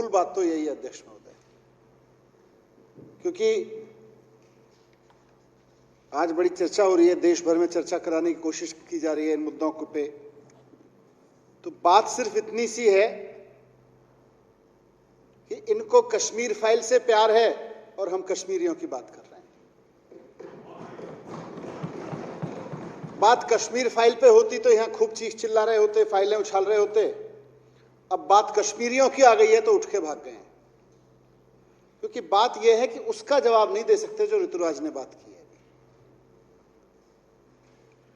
मूल बात तो यही है अध्यक्ष महोदय, क्योंकि आज बड़ी चर्चा हो रही है, देश भर में चर्चा कराने की कोशिश की जा रही है इन मुद्दों पे। तो बात सिर्फ इतनी सी है कि इनको कश्मीर फाइल से प्यार है और हम कश्मीरियों की बात कर रहे हैं। बात कश्मीर फाइल पे होती तो यहां खूब चीख चिल्ला रहे होते, फाइलें उछाल रहे होते। अब बात कश्मीरियों की आ गई है तो उठ के भाग गए हैं, क्योंकि बात यह है कि उसका जवाब नहीं दे सकते जो ऋतुराज ने बात की है।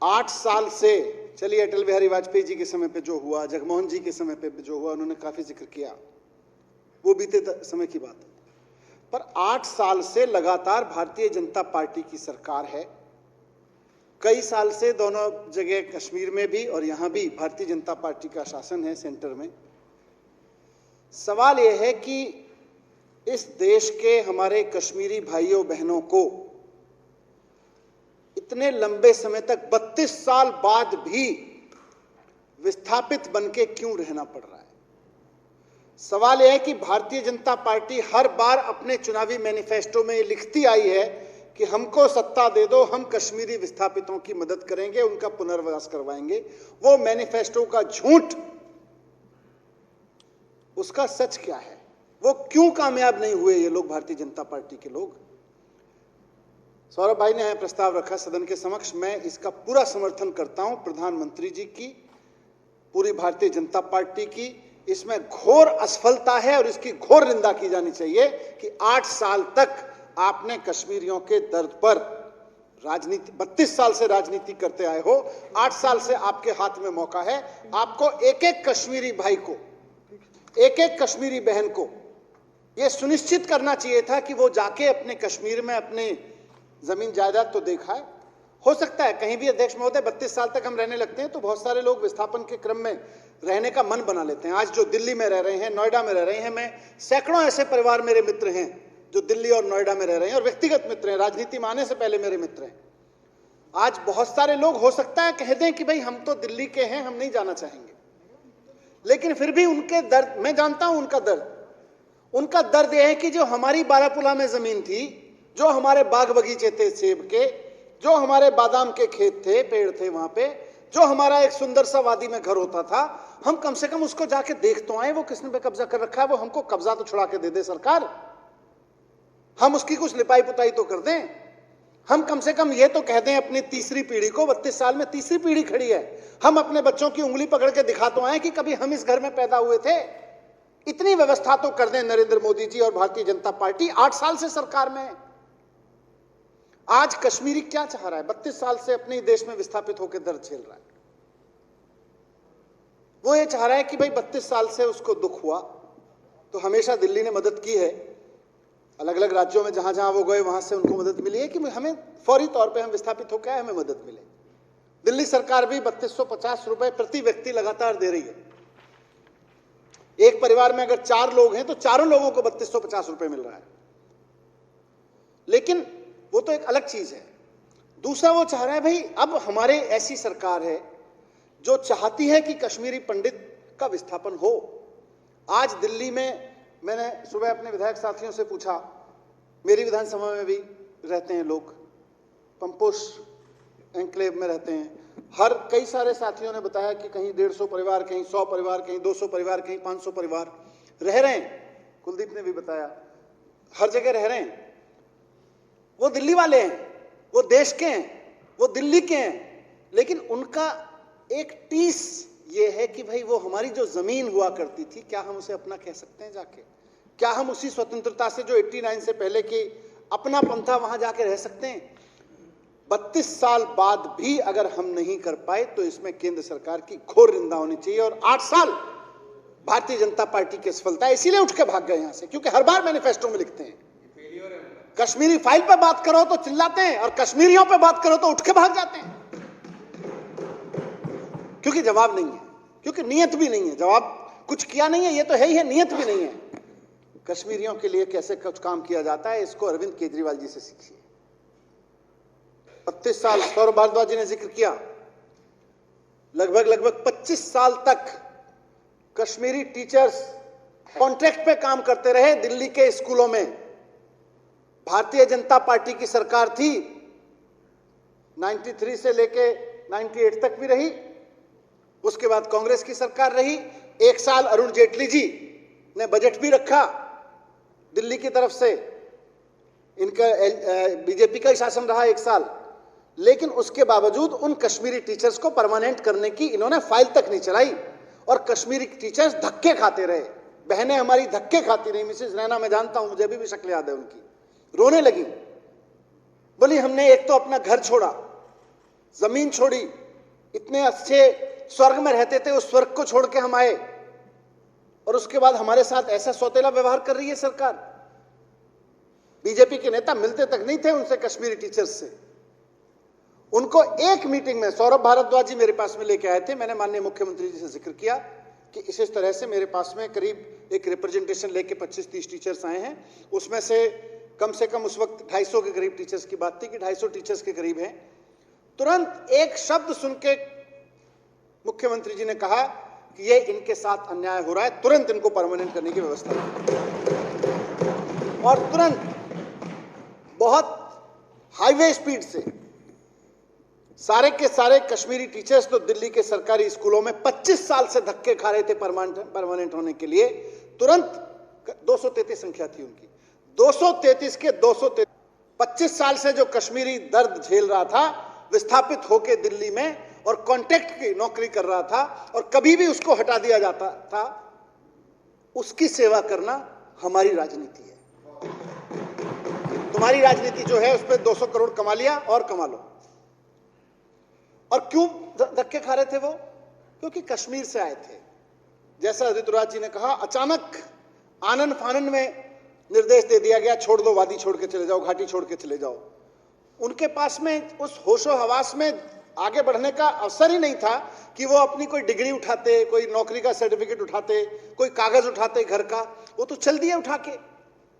8 साल से चलिए, अटल बिहारी वाजपेयी जी के समय पे जो हुआ, जगमोहन जी के समय पे जो हुआ, उन्होंने काफी जिक्र किया, वो बीते समय की बात है। पर 8 साल से लगातार भारतीय जनता पार्टी की सरकार है। कई साल से दोनों जगह, कश्मीर में भी और यहां भी भारतीय जनता पार्टी का शासन है सेंटर में। सवाल यह है कि इस देश के हमारे कश्मीरी भाइयों बहनों को इतने लंबे समय तक 32 साल बाद भी विस्थापित बनके क्यों रहना पड़ रहा है। सवाल यह है कि भारतीय जनता पार्टी हर बार अपने चुनावी मैनिफेस्टो में लिखती आई है कि हमको सत्ता दे दो, हम कश्मीरी विस्थापितों की मदद करेंगे, उनका पुनर्वास करवाएंगे। वो मैनिफेस्टो का झूठ, उसका सच क्या है? वो क्यों कामयाब नहीं हुए ये लोग, भारतीय जनता पार्टी के लोग? सौरभ भाई ने यह प्रस्ताव रखा सदन के समक्ष, मैं इसका पूरा समर्थन करता हूं। प्रधानमंत्री जी की, पूरी भारतीय जनता पार्टी की इसमें घोर असफलता है और इसकी घोर निंदा की जानी चाहिए कि 8 साल तक आपने कश्मीरियों के दर्द पर राजनीति, 32 साल से राजनीति करते आए हो। 8 साल से आपके हाथ में मौका है। आपको एक एक कश्मीरी भाई को, एक एक कश्मीरी बहन को यह सुनिश्चित करना चाहिए था कि वो जाके अपने कश्मीर में अपने जमीन जायदाद तो देखा है। हो सकता है कहीं भी अध्यक्ष महोदय 32 साल तक हम रहने लगते हैं तो बहुत सारे लोग विस्थापन के क्रम में रहने का मन बना लेते हैं। आज जो दिल्ली में रह रहे हैं, नोएडा में रह रहे हैं, मैं सैकड़ों ऐसे परिवार मेरे मित्र हैं जो दिल्ली और नोएडा में रह रहे हैं और व्यक्तिगत मित्र हैं, राजनीति में आने से पहले मेरे मित्र हैं। आज बहुत सारे लोग हो सकता है कह दें कि भाई हम तो दिल्ली के हैं, हम नहीं जाना चाहेंगे, लेकिन फिर भी उनके दर्द मैं जानता हूं। उनका दर्द यह है कि जो हमारी बारापुला में जमीन थी, जो हमारे बाग बगीचे थे सेब के, जो हमारे बादाम के खेत थे, पेड़ थे वहां पे, जो हमारा एक सुंदर सा वादी में घर होता था, हम कम से कम उसको जाके देख तो आए वो किसने पे कब्जा कर रखा है। वो हमको कब्जा तो छुड़ा के दे दे सरकार, हम उसकी कुछ लिपाई पुताई तो कर दें। हम कम से कम ये तो कह दें अपनी तीसरी पीढ़ी को, 32 साल में तीसरी पीढ़ी खड़ी है, हम अपने बच्चों की उंगली पकड़ के दिखा तो आए कि कभी हम इस घर में पैदा हुए थे। इतनी व्यवस्था तो कर दें नरेंद्र मोदी जी और भारतीय जनता पार्टी। 8 साल से सरकार में है। आज कश्मीरी क्या चाह रहा है? 32 साल से अपने देश में विस्थापित होकर दर्द झेल रहा है। वो ये चाह रहा है कि भाई 32 साल से उसको दुख हुआ तो हमेशा दिल्ली ने मदद की है, अलग अलग राज्यों में जहां जहां वो गए वहां से उनको मदद मिली है कि हमें फौरी तौर पे हम विस्थापित होकर आए, हमें मदद मिले। दिल्ली सरकार भी 3250 रुपए प्रति व्यक्ति लगातार दे रही है। एक परिवार में अगर 4 लोग हैं तो चारों लोगों को 3250 रुपए मिल रहा है। लेकिन वो तो एक अलग चीज है। दूसरा वो चाह रहा है भाई अब हमारे ऐसी सरकार है जो चाहती है कि कश्मीरी पंडित का विस्थापन हो। आज दिल्ली में मैंने सुबह अपने विधायक साथियों से पूछा, मेरी विधानसभा में भी रहते हैं लोग, पंपोश एन्क्लेव में रहते हैं, हर कई सारे साथियों ने बताया कि कहीं 150 परिवार, कहीं 100 परिवार, कहीं 200 परिवार, कहीं 500 परिवार रह रहे हैं। कुलदीप ने भी बताया हर जगह रह रहे हैं। वो दिल्ली वाले हैं, वो देश के हैं, वो दिल्ली के हैं, लेकिन उनका एक टीस ये है कि भाई वो हमारी जो जमीन हुआ करती थी, क्या हम उसे अपना कह सकते हैं जाके? क्या हम उसी स्वतंत्रता से जो 89 से पहले की अपना पंथा वहां जाके रह सकते हैं? 32 साल बाद भी अगर हम नहीं कर पाए तो इसमें केंद्र सरकार की घोर निंदा होनी चाहिए। और 8 साल भारतीय जनता पार्टी की असफलता है, इसीलिए उठ के भाग गए यहां से, क्योंकि हर बार मैनिफेस्टो में लिखते हैं कश्मीरी फाइल पे बात करो तो चिल्लाते हैं और कश्मीरियों पे बात करो तो उठ के भाग जाते हैं, क्योंकि जवाब नहीं है, क्योंकि नियत भी नहीं है। जवाब कुछ किया नहीं है, ये तो है ही है, नियत भी नहीं है। कश्मीरियों के लिए कैसे कुछ काम किया जाता है, इसको अरविंद केजरीवाल जी से सीखिए। 32 साल सौरभ भारद्वाज जी ने जिक्र किया, लगभग 25 साल तक कश्मीरी टीचर्स कॉन्ट्रैक्ट पे काम करते रहे दिल्ली के स्कूलों में। भारतीय जनता पार्टी की सरकार थी, 93 से लेके 98 तक भी रही, उसके बाद कांग्रेस की सरकार रही। एक साल अरुण जेटली जी ने बजट भी रखा दिल्ली की तरफ से, इनका बीजेपी का ही शासन रहा एक साल, लेकिन उसके बावजूद उन कश्मीरी टीचर्स को परमानेंट करने की इन्होंने फाइल तक नहीं चलाई और कश्मीरी टीचर्स धक्के खाते रहे। बहनें हमारी धक्के खाती रही। मिसेस रैना, मैं जानता हूं, मुझे अभी भी शक्ल याद है उनकी, रोने लगी, बोली हमने एक तो अपना घर छोड़ा, जमीन छोड़ी, इतने अच्छे स्वर्ग में रहते थे, उस स्वर्ग को छोड़ के हम आए और उसके बाद हमारे साथ ऐसा सौतेला व्यवहार कर रही है सरकार। बीजेपी के नेता मिलते तक नहीं थे उनसे, कश्मीरी टीचर्स से। उनको एक मीटिंग में सौरभ भारद्वाज जी मेरे पास में लेके आए थे, मैंने माननीय मुख्यमंत्री जी से जिक्र किया कि इस तरह से मेरे पास में करीब एक रिप्रेजेंटेशन लेके 25-30 टीचर्स आए हैं, उसमें से कम उस वक्त 250 के करीब टीचर्स की बात थी कि 250 टीचर्स के करीब हैं। तुरंत एक शब्द सुन के मुख्यमंत्री जी ने कहा कि ये इनके साथ अन्याय हो रहा है, तुरंत इनको परमानेंट करने की व्यवस्था करें। और तुरंत बहुत हाईवे स्पीड से सारे के सारे कश्मीरी टीचर्स तो दिल्ली के सरकारी स्कूलों में 25 साल से धक्के खा रहे थे परमानेंट होने के लिए, तुरंत 233 संख्या थी उनकी, 233 के 233, 25 साल से जो कश्मीरी दर्द झेल रहा था, विस्थापित होकर दिल्ली में और कॉन्ट्रैक्ट की नौकरी कर रहा था और कभी भी उसको हटा दिया जाता था, उसकी सेवा करना हमारी राजनीति है। तुम्हारी राजनीति जो है उस पर 200 करोड़ कमा लिया और कमा लो। और क्यों धक्के खा रहे थे वो? क्योंकि कश्मीर से आए थे। जैसा ऋतुराज जी ने कहा, अचानक आनन फानन में निर्देश दे दिया गया, छोड़ दो, वादी छोड़ के चले जाओ, घाटी छोड़ के चले जाओ। उनके पास में उस होशो हवास में आगे बढ़ने का अवसर ही नहीं था कि वो अपनी कोई डिग्री उठाते, कोई नौकरी का सर्टिफिकेट उठाते, कोई कागज उठाते घर का। वो तो चल दिए उठा के,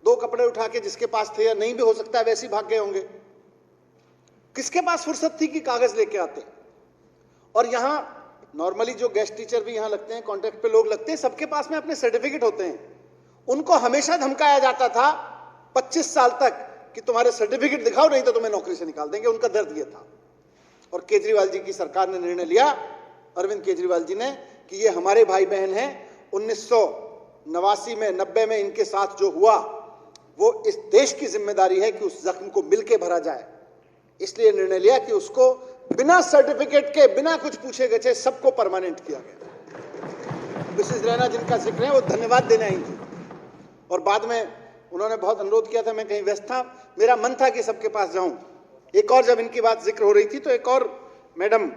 2 कपड़े उठा के, जिसके पास थे, या नहीं भी हो सकता है वैसे ही भाग गए होंगे। किसके पास फुर्सत थी कि कागज लेके आते? और यहां नॉर्मली जो गेस्ट टीचर भी यहां लगते हैं, कॉन्ट्रैक्ट पे लोग लगते हैं, सबके पास में अपने सर्टिफिकेट होते हैं। उनको हमेशा धमकाया जाता था 25 साल तक कि तुम्हारे सर्टिफिकेट दिखाओ, नहीं तो तुम्हें नौकरी से निकाल देंगे। उनका दर्द यह था। और केजरीवाल जी की सरकार ने निर्णय लिया, अरविंद केजरीवाल जी ने, कि ये हमारे भाई बहन हैं, 1989 में 90 में इनके साथ जो हुआ वो इस देश की जिम्मेदारी है कि उस जख्म को मिलके भरा जाए। इसलिए निर्णय लिया कि उसको बिना सर्टिफिकेट के, बिना कुछ पूछे गए सबको परमानेंट किया गया। मिसेस रैना जिनका जिक्र है वो धन्यवाद देने आई थी और बाद में उन्होंने बहुत अनुरोध किया था, मैं कहीं व्यस्त था, मेरा मन था कि सबके पास जाऊं। एक और जब इनकी बात जिक्र हो रही थी तो एक और मैडम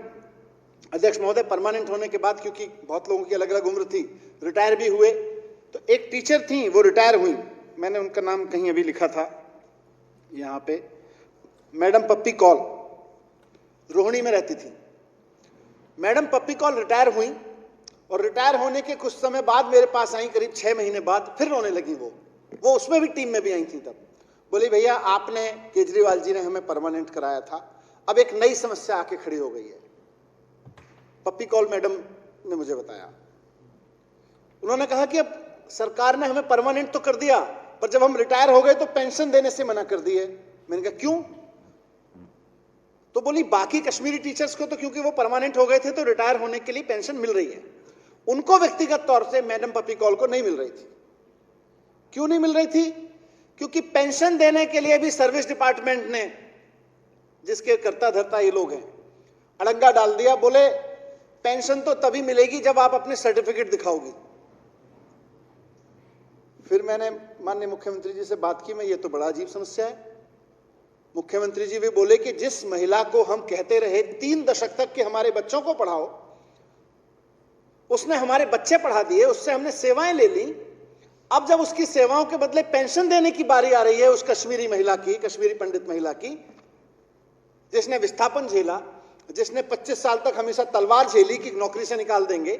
अध्यक्ष महोदय परमानेंट होने के बाद, क्योंकि बहुत लोगों की अलग अलग उम्र थी, रिटायर भी हुए, तो एक टीचर थी वो रिटायर हुई, मैंने उनका नाम कहीं अभी लिखा था यहाँ पे, मैडम पप्पी कौल, रोहिणी में रहती थी। मैडम पप्पी कौल रिटायर हुई और रिटायर होने के कुछ समय बाद मेरे पास आई, करीब 6 महीने बाद, फिर रोने लगी वो उसमें भी टीम में भी आई थी। तब बोली, भैया आपने, केजरीवाल जी ने हमें परमानेंट कराया था, अब एक नई समस्या आके खड़ी हो गई है। पप्पी कौल मैडम ने मुझे बताया, उन्होंने कहा कि अब सरकार ने हमें परमानेंट तो कर दिया, पर जब हम रिटायर हो गए तो पेंशन देने से मना कर दी है। मैंने कहा क्यों? तो बोली, बाकी कश्मीरी टीचर्स को तो क्योंकि वो परमानेंट हो गए थे तो रिटायर होने के लिए पेंशन मिल रही है, उनको व्यक्तिगत तौर से मैडम पप्पी कौल को नहीं मिल रही थी। क्यों नहीं मिल रही थी? क्योंकि पेंशन देने के लिए भी सर्विस डिपार्टमेंट ने, जिसके कर्ता धर्ता ये लोग हैं, अड़ंगा डाल दिया। बोले पेंशन तो तभी मिलेगी जब आप अपने सर्टिफिकेट दिखाओगी। फिर मैंने माननीय मुख्यमंत्री जी से बात की, मैं ये तो बड़ा अजीब समस्या है। मुख्यमंत्री जी भी बोले कि जिस महिला को हम कहते रहे 3 दशक तक कि हमारे बच्चों को पढ़ाओ, उसने हमारे बच्चे पढ़ा दिए, उससे हमने सेवाएं ले ली, अब जब उसकी सेवाओं के बदले पेंशन देने की बारी आ रही है उस कश्मीरी महिला की, कश्मीरी पंडित महिला की, जिसने विस्थापन झेला, जिसने 25 साल तक हमेशा तलवार झेली कि नौकरी से निकाल देंगे,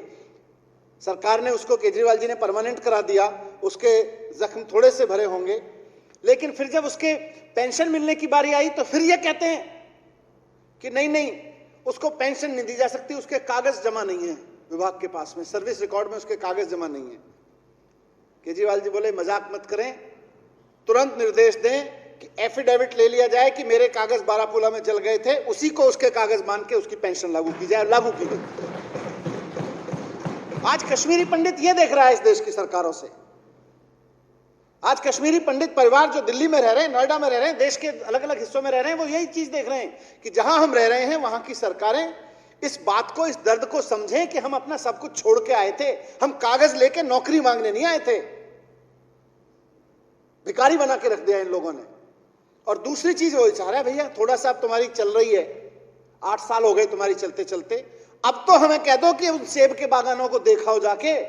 सरकार ने उसको, केजरीवाल जी ने परमानेंट करा दिया, उसके जख्म थोड़े से भरे होंगे, लेकिन फिर जब उसके पेंशन मिलने की बारी आई तो फिर ये कहते हैं कि नहीं, उसको पेंशन नहीं दी जा सकती, उसके कागज जमा नहीं है विभाग के पास में, सर्विस रिकॉर्ड में उसके कागज जमा नहीं है। केजरीवाल जी बोले मजाक मत करें, तुरंत निर्देश दें कि एफिडेविट ले लिया जाए कि मेरे कागज बारामूला में जल गए थे, उसी को उसके कागज मान के उसकी पेंशन लागू की जाए। लागू की गई। आज कश्मीरी पंडित ये देख रहा है इस देश की सरकारों से। आज कश्मीरी पंडित परिवार जो दिल्ली में रह रहे हैं, नोएडा में रह रहे हैं, देश के अलग अलग हिस्सों में रह रहे हैं, वो यही चीज देख रहे हैं कि जहां हम रह रहे हैं वहां की सरकारें इस बात को, इस दर्द को समझें कि हम अपना सब कुछ छोड़ के आए थे। हम कागज लेके नौकरी मांगने नहीं आए थे। भिखारी बना के रख दिया इन लोगों ने। और दूसरी चीज वो चाह रहा है, भैया थोड़ा सा अब तुम्हारी चल रही है, 8 साल हो गए तुम्हारी चलते चलते, अब तो हमें कह दो कि उन सेब के बागानों को देखा हो जाके,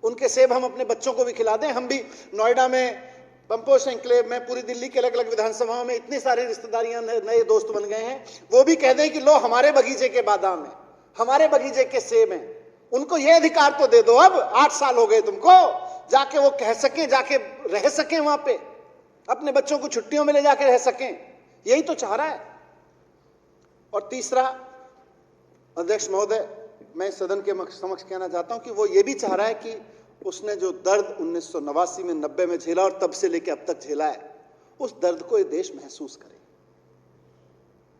उनके सेब हम अपने बच्चों को भी खिला दें। हम भी नोएडा में, पंपोश एन्क्लेव में, पूरी दिल्ली के अलग अलग विधानसभाओं में इतनी सारी रिश्तेदारियां, नए दोस्त बन गए हैं, वो भी कह दें कि लो हमारे बगीचे के बादाम है, हमारे बगीचे के सेब हैं। उनको ये अधिकार तो दे दो। अब 8 साल हो गए तुमको, जाके वो कह सकें, जाके रह सकें वहां पे, अपने बच्चों को छुट्टियों में ले जाके रह सकें। यही तो चाह रहा है। और तीसरा, अध्यक्ष महोदय, मैं सदन के समक्ष कहना चाहता हूं कि वो ये भी चाह रहा है कि उसने जो दर्द 1989 में, 90 में झेला और तब से लेकर अब तक झेला है, उस दर्द को ये देश महसूस करे।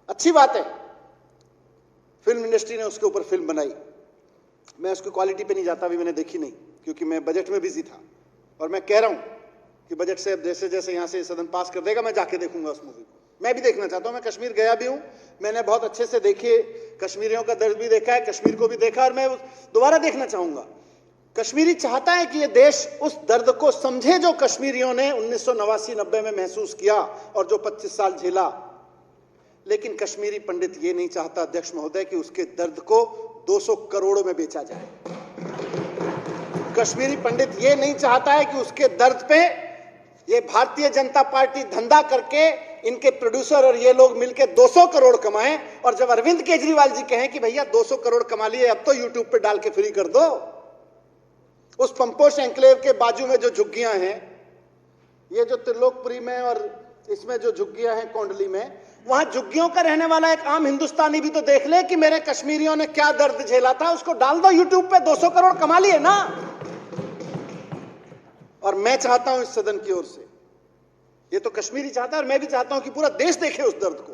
अच्छी बात है, फिल्म इंडस्ट्री ने उसके ऊपर फिल्म बनाई। मैं उसकी क्वालिटी पे नहीं जाता, अभी मैंने देखी नहीं क्योंकि मैं बजट में बिजी था। और मैं कह रहा हूं कि बजट से अब जैसे जैसे यहां से सदन पास कर देगा, मैं जाके देखूंगा उस मूवी को। मैं भी देखना चाहता हूं। मैं कश्मीर गया भी हूं, मैंने बहुत अच्छे से देखी, कश्मीरियों का दर्द भी देखा है, कश्मीर को भी देखा, और मैं दोबारा देखना चाहूंगा। कश्मीरी चाहता है कि यह देश उस दर्द को समझे जो कश्मीरियों ने 1989-90 में महसूस किया और जो 25 साल झेला। लेकिन कश्मीरी पंडित ये नहीं चाहता, अध्यक्ष महोदय, कि उसके दर्द को 200 करोड़ में बेचा जाए। कश्मीरी पंडित ये नहीं चाहता है कि उसके दर्द पे ये भारतीय जनता पार्टी धंधा करके, इनके प्रोड्यूसर और ये लोग मिलकर 200 करोड़ कमाएं, और जब अरविंद केजरीवाल जी कहें कि भैया 200 करोड़ कमा लिए, अब तो यूट्यूब पे डाल के फ्री कर दो। उस पंपोश एन्क्लेव के बाजू में जो झुग्गियां हैं, ये जो त्रिलोकपुरी में और इसमें जो झुग्गियां हैं कोंडली में, वहां झुग्गियों का रहने वाला एक आम हिंदुस्तानी भी तो देख ले कि मेरे कश्मीरियों ने क्या दर्द झेला था। उसको डाल दो यूट्यूब पे, 200 करोड़ कमा लिए ना। और मैं चाहता हूं इस सदन की ओर से, ये तो कश्मीरी चाहता है और मैं भी चाहता हूं कि पूरा देश देखे उस दर्द को।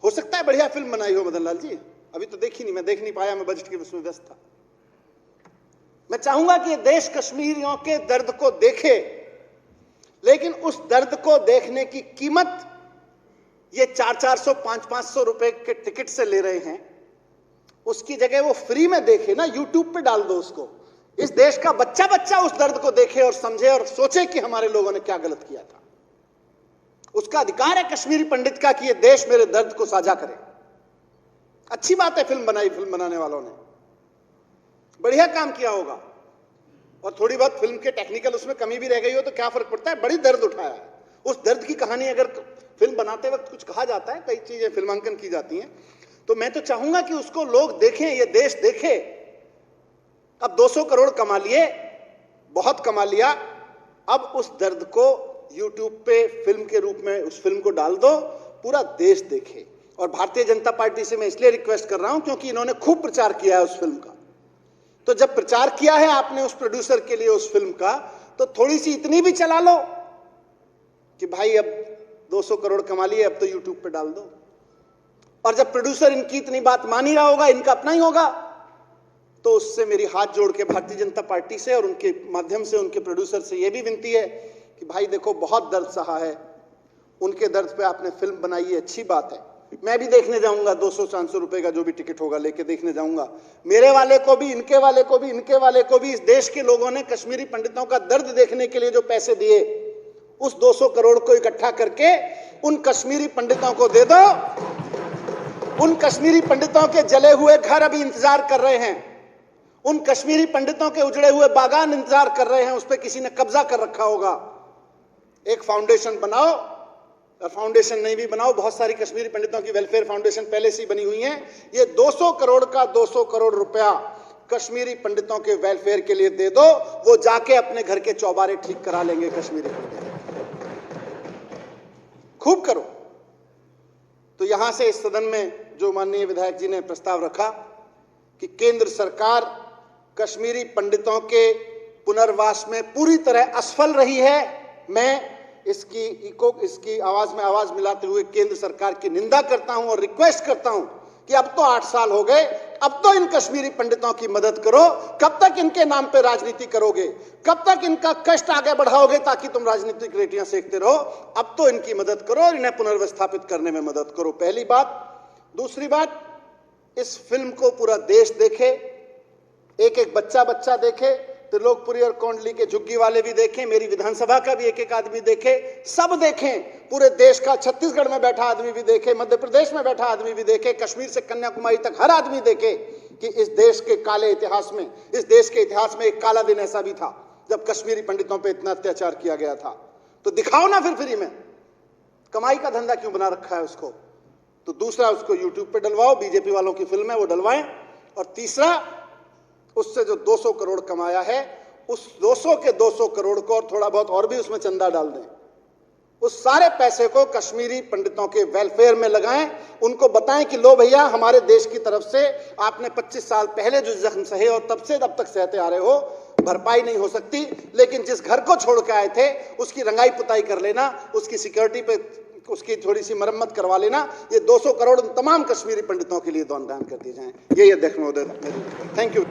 हो सकता है बढ़िया फिल्म बनाई हो मदन लाल जी, अभी तो देखी नहीं, मैं देख नहीं पाया, मैं बजट के उसमें व्यस्त था। मैं चाहूंगा कि ये देश कश्मीरियों के दर्द को देखे, लेकिन उस दर्द को देखने की कीमत ये 400-400, 500-500 रुपए के टिकट से ले रहे हैं। उसकी जगह वो फ्री में देखे ना, यूट्यूब पे डाल दो उसको। इस देश का बच्चा बच्चा उस दर्द को देखे और समझे और सोचे कि हमारे लोगों ने क्या गलत किया था। उसका अधिकार है कश्मीरी पंडित का कि ये देश मेरे दर्द को साझा करे। अच्छी बात है, फिल्म बनाई, फिल्म बनाने वालों ने बढ़िया काम किया होगा। और थोड़ी बहुत फिल्म के टेक्निकल उसमें कमी भी रह गई हो तो क्या फर्क पड़ता है, बड़ी दर्द उठाया है। उस दर्द की कहानी अगर फिल्म बनाते वक्त कुछ कहा जाता है, कई चीजें फिल्मांकन की जाती हैं, तो मैं तो चाहूंगा कि उसको लोग देखें, ये देश देखे। अब 200 करोड़ कमा लिए, बहुत कमा लिया, अब उस दर्द को यूट्यूब पे फिल्म के रूप में उस फिल्म को डाल दो, पूरा देश देखे। और भारतीय जनता पार्टी से मैं इसलिए रिक्वेस्ट कर रहा हूं क्योंकि इन्होंने खूब प्रचार किया है उस फिल्म का। तो जब प्रचार किया है आपने उस प्रोड्यूसर के लिए उस फिल्म का, तो थोड़ी सी इतनी भी चला लो कि भाई अब 200 करोड़ कमा लिए, अब तो यूट्यूब पे डाल दो। और जब प्रोड्यूसर इनकी इतनी बात मान ही रहा होगा, इनका अपना ही होगा, तो उससे मेरी हाथ जोड़ के भारतीय जनता पार्टी से और उनके माध्यम से उनके प्रोड्यूसर से यह भी विनती है कि भाई देखो, बहुत दर्द सहा है, उनके दर्द पे आपने फिल्म बनाई है, अच्छी बात है। मैं भी देखने जाऊंगा, 200-400 रुपए का जो भी टिकट होगा लेके देखने जाऊंगा। मेरे वाले को भी, इनके वाले को भी, इनके वाले को भी, इस देश के लोगों ने कश्मीरी पंडितों का दर्द देखने के लिए जो पैसे दिए, उस 200 करोड़ को इकट्ठा करके उन कश्मीरी पंडितों को दे दो। उन कश्मीरी पंडितों के जले हुए घर अभी इंतजार कर रहे हैं, उन कश्मीरी पंडितों के उजड़े हुए बागान इंतजार कर रहे हैं, उस पर किसी ने कब्जा कर रखा होगा। एक फाउंडेशन बनाओ, और फाउंडेशन नहीं भी बनाओ, बहुत सारी कश्मीरी पंडितों की वेलफेयर फाउंडेशन पहले से ही बनी हुई हैं। ये 200 करोड़ का 200 करोड़ रुपया कश्मीरी पंडितों के वेलफेयर के लिए दे दो, वो जाके अपने घर के चौबारे ठीक करा लेंगे कश्मीरी पंडित। खूब करो। तो यहां से इस सदन में जो माननीय विधायक जी ने प्रस्ताव रखा कि केंद्र सरकार कश्मीरी पंडितों के पुनर्वास में पूरी तरह असफल रही है। मैं इसकी आवाज में आवाज मिलाते हुए केंद्र सरकार की निंदा करता हूं और रिक्वेस्ट करता हूं कि अब तो 8 साल हो गए, अब तो इन कश्मीरी पंडितों की मदद करो। कब तक इनके नाम पे राजनीति करोगे? कब तक इनका कष्ट आगे बढ़ाओगे ताकि तुम राजनीतिक रेटियां सेकते रहो? अब तो इनकी मदद करो और इन्हें पुनर्विस्थापित करने में मदद करो। पहली बात। दूसरी बात, इस फिल्म को पूरा देश देखे, एक एक बच्चा देखे, त्रिलोकपुरी और कोंडली के झुग्गी वाले भी देखें, मेरी विधानसभा का भी एक एक आदमी देखे, सब देखें, पूरे देश का, छत्तीसगढ़ में बैठा आदमी भी देखे, मध्य प्रदेश में बैठा आदमी भी देखे, कश्मीर से कन्याकुमारी तक हर आदमी देखे कि इस देश के काले इतिहास में, इस देश के इतिहास में एक काला दिन ऐसा भी था जब कश्मीरी पंडितों पर इतना अत्याचार किया गया था। तो दिखाओ ना फिर फ्री में, कमाई का धंधा क्यों बना रखा है उसको? तो दूसरा, उसको यूट्यूब पे डलवाओ, बीजेपी वालों की फिल्म है वो डलवाएं। और तीसरा, उससे जो 200 करोड़ कमाया है, उस 200 के 200 करोड़ को और थोड़ा बहुत और भी उसमें चंदा डाल दें, उस सारे पैसे को कश्मीरी पंडितों के वेलफेयर में लगाएं। उनको बताएं कि लो भैया, हमारे देश की तरफ से आपने 25 साल पहले जो जख्म सहे और तब से अब तक सहते आ रहे हो, भरपाई नहीं हो सकती, लेकिन जिस घर को छोड़ के आए थे उसकी रंगाई पुताई कर लेना, उसकी सिक्योरिटी पे उसकी थोड़ी सी मरम्मत करवा लेना। ये 200 करोड़ तमाम कश्मीरी पंडितों के लिए दान कर दिए जाएं। ये देखना उधर। Thank you.